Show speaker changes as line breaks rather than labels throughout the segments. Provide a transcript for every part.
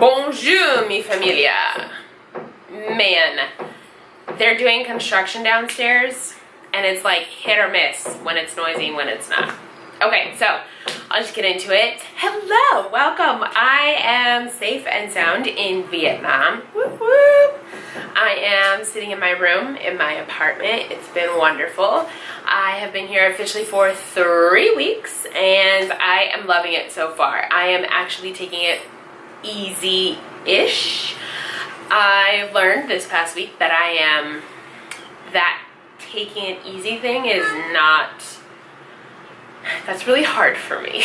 Bonjour, mi familia. Man, they're doing construction downstairs, and it's like hit or miss when it's noisy and when it's not. Okay, so I'll just get into it. Hello, welcome. I am safe and sound in Vietnam. Whoop, whoop. I am sitting in my room in my apartment. It's been wonderful. I have been here officially for 3 weeks, and I am loving it so far. I am actually taking it easy-ish. I learned this past week that that taking it easy thing is that's really hard for me.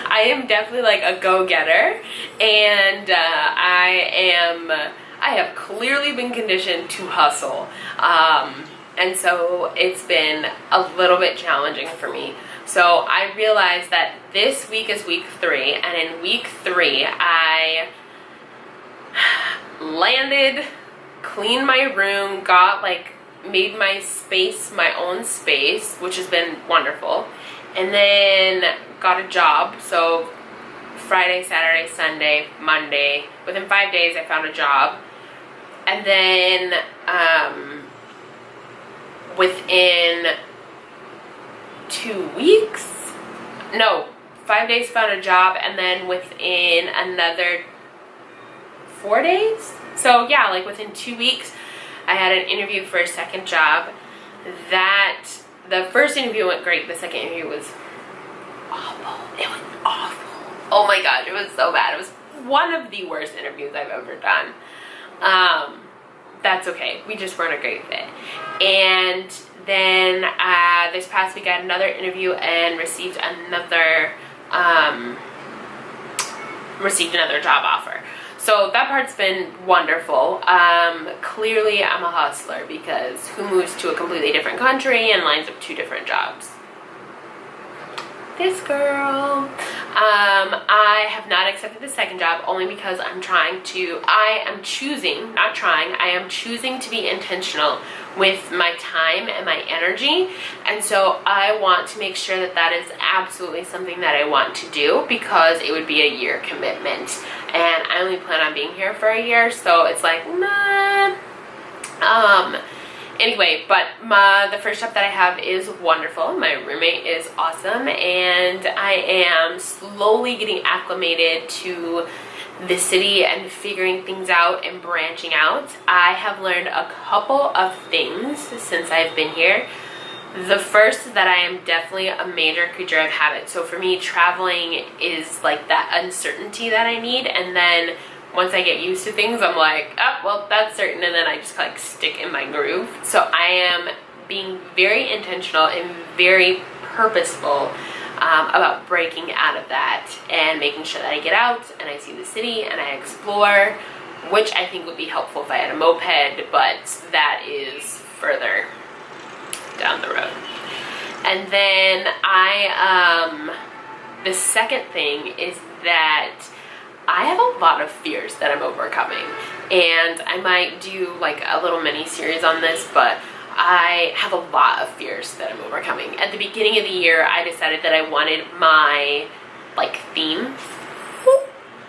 I am definitely like a go-getter, and I have clearly been conditioned to hustle. And so it's been a little bit challenging for me. So I realized that this week is week 3, and in week 3 I landed, cleaned my room, made my space my own space, which has been wonderful, and then got a job. So Friday, Saturday, Sunday, Monday, within 5 days I found a job, and then within 5 days found a job, and then within another 4 days, so yeah, like within 2 weeks I had an interview for a second job. The first interview went great, the second interview was awful. It was awful. Oh my gosh, it was so bad. It was one of the worst interviews I've ever done. That's okay, we just weren't a great fit. And then this past week I had another interview and received another job offer. So that part's been wonderful. Clearly I'm a hustler, because who moves to a completely different country and lines up 2 different jobs? This girl. I have not accepted the second job only because I am choosing to be intentional with my time and my energy, and so I want to make sure that is absolutely something that I want to do, because it would be a year commitment, and I only plan on being here for a year, so it's like, nah. Anyway, but the first job that I have is wonderful. My roommate is awesome, and I am slowly getting acclimated to the city and figuring things out and branching out. I have learned a couple of things since I've been here. The first is that I am definitely a major creature of habit. So for me, traveling is like that uncertainty that I need, and then once I get used to things, I'm like, oh, well, that's certain, and then I just like stick in my groove. So I am being very intentional and very purposeful about breaking out of that and making sure that I get out and I see the city and I explore, which I think would be helpful if I had a moped, but that is further down the road. And then the second thing is that I have a lot of fears that I'm overcoming, and I might do like a little mini series on this, but I have a lot of fears that I'm overcoming. At the beginning of the year, I decided that I wanted my theme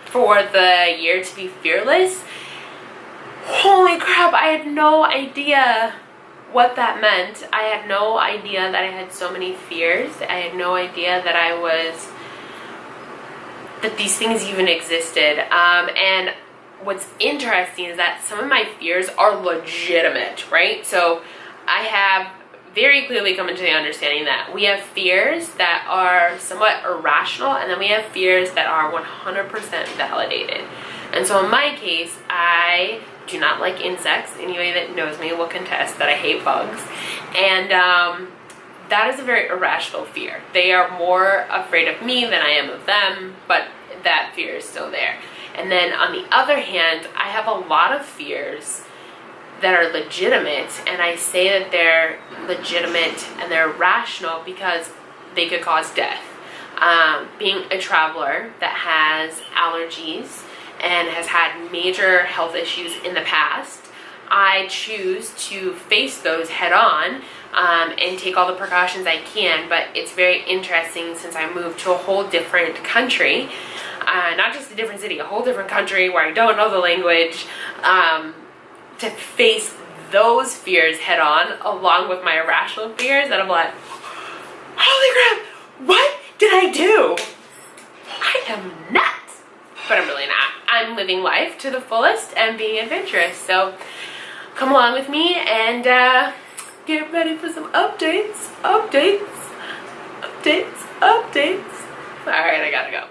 for the year to be fearless. Holy crap, I had no idea what that meant. I had no idea that I had so many fears. I had no idea that that these things even existed. And what's interesting is that some of my fears are legitimate, right? So I have very clearly come into the understanding that we have fears that are somewhat irrational, and then we have fears that are 100% validated. And so in my case, I do not like insects. Anybody that knows me will contest that I hate bugs. And that is a very irrational fear. They are more afraid of me than I am of them, but that fear is still there. And then on the other hand, I have a lot of fears that are legitimate, and I say that they're legitimate and they're rational because they could cause death. Being a traveler that has allergies and has had major health issues in the past, I choose to face those head on and take all the precautions I can. But it's very interesting, since I moved to a whole different country, not just a different city, a whole different country where I don't know the language, to face those fears head on along with my irrational fears, and I'm like, holy crap, what did I do? I am nuts. But I'm really not. I'm living life to the fullest and being adventurous. So come along with me and get ready for some updates. Alright, I gotta go.